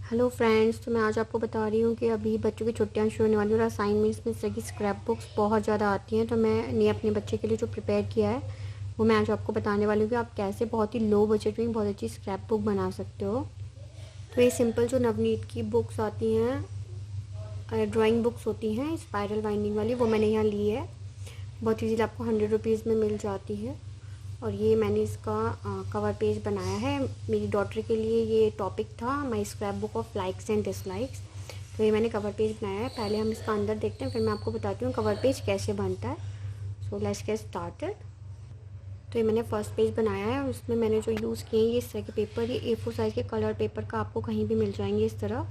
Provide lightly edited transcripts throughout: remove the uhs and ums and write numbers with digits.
Hello friends, तो मैं आज आपको बता रही हूँ कि अभी बच्चों की छुट्टियां शुरू होने वाली और असाइनमेंट्स में इस तरह की स्क्रैप बुक्स बहुत ज़्यादा आती हैं। तो मैंने अपने बच्चे के लिए जो प्रिपेयर किया है वो मैं आज आपको बताने वाली हूँ कि आप कैसे बहुत ही लो बजट में बहुत अच्छी स्क्रैप बुक बना सकते हो। तो ये सिंपल जो नवनीत की बुक्स आती हैं, ड्राइंग बुक्स होती हैं स्पायरल बाइंडिंग वाली, वो मैंने यहाँ ली है। बहुत ईजीली आपको 100 रुपीज़ में मिल जाती है। और ये मैंने इसका कवर पेज बनाया है मेरी डॉटर के लिए। ये टॉपिक था my scrap book of likes and dislikes. तो ये मैंने कवर पेज बनाया है। पहले हम इसका अंदर देखते हैं, फिर मैं आपको बताती हूँ कवर पेज कैसे बनता है। So let's get started. तो ये मैंने फर्स्ट पेज बनाया है। उसमें मैंने जो यूज़ किए हैं ये इस तरह के पेपर, ये A4 साइज़ के कलर पेपर का आपको कहीं भी मिल जाएंगे इस तरह।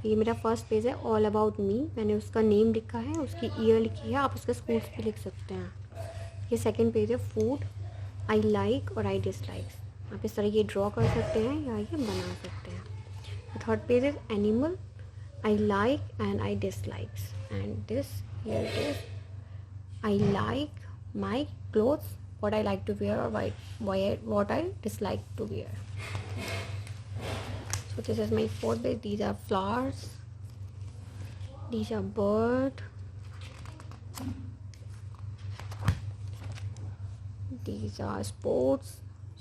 तो ये मेरा फर्स्ट पेज है, ऑल अबाउट मी। मैंने उसका नेम लिखा है, उसकी ईयर लिखी है, आप उसके स्कूल्स भी लिख सकते हैं। ये सेकेंड पेज है, फूड, आई लाइक और आई डिसलाइक्स। आप इस तरह ये ड्रॉ कर सकते हैं या ये बना सकते हैं। Third page is animal, I like and I dislikes. And this here is I like my clothes, what I like to wear or what I dislike to wear. So this is my fourth page. These are flowers, these are bird, these are sports,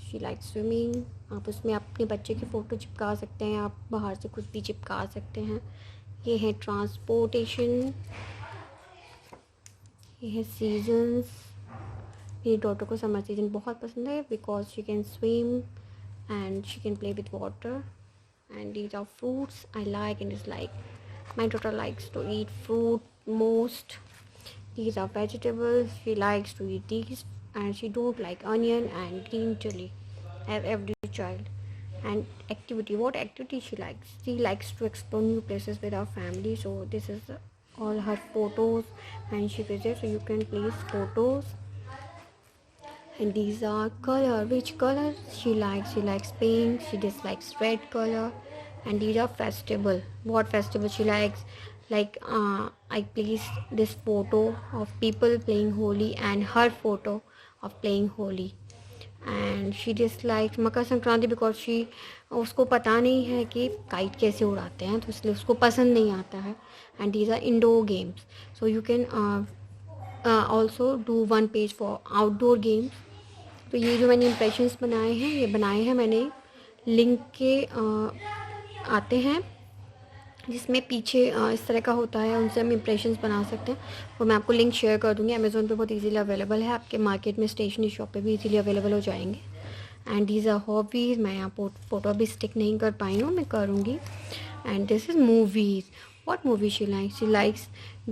she likes swimming. आप उसमें अपने बच्चे की photo चिपका सकते हैं, आप बाहर से कुछ भी चिपका सकते हैं। ये है ट्रांसपोर्टेशन, ये है सीजन्स। मेरी डॉटर को समर सीजन बहुत पसंद है because she can swim and she can play with water. And these are fruits I like and dislike. My daughter likes to eat fruit most. These are vegetables, she likes to eat these and she don't like onion and green chilli as every child. And activity, what activity she likes? She likes to explore new places with our family. So this is all her photos and she visits, so you can place photos. And these are color, which color she likes. She likes pink, she dislikes red color. And these are festival, what festival she likes. Like I placed this photo of people playing Holi and her photo of playing Holi. And she dislikes Makar Sankranti because she उसको पता नहीं है कि kite कैसे उड़ाते हैं, तो इसलिए उसको पसंद नहीं आता है. And these are indoor games, so you can also do one page for outdoor games. तो ये जो मैंने इम्प्रेशंस बनाए हैं, ये बनाए हैं मैंने लिंक के आते हैं जिसमें पीछे इस तरह का होता है, उनसे हम इम्प्रेशंस बना सकते हैं. वो मैं आपको लिंक शेयर कर दूँगी. अमेज़ोन पे बहुत इजीली अवेलेबल है, आपके मार्केट में स्टेशनरी शॉप पे भी इजीली अवेलेबल हो जाएंगे. And these are hobbies. मैं यहाँ फ़ोटो अभी स्टिक नहीं कर पाई हूँ, मैं करूँगी. And this is movies. What movie she likes? She likes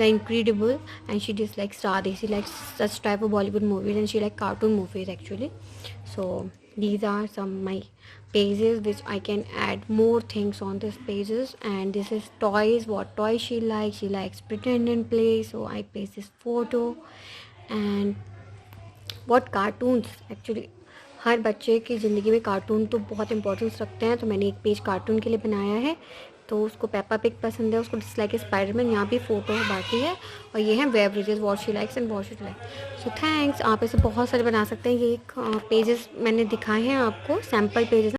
The Incredible and she dislikes Sade. She likes such type of Bollywood movies and she likes cartoon movies actually. So these are some my pages which I can add more things on these pages. And this is toys. What toys she likes? She likes pretend and play. So I place this photo. And what cartoons actually. हर बच्चे की ज़िंदगी में cartoon तो बहुत importance रखते हैं, तो मैंने एक पेज कार्टून के लिए बनाया है. तो उसको पेपा पिग पसंद है, उसको डिसलाइक है स्पाइडरमैन. यहाँ भी फ़ोटो बाकी है. और ये है beverages, what she likes and what she like. So thanks. आप ऐसे बहुत सारे बना सकते हैं. ये एक पेजेस मैंने दिखाए हैं आपको, सैम्पल पेजेस.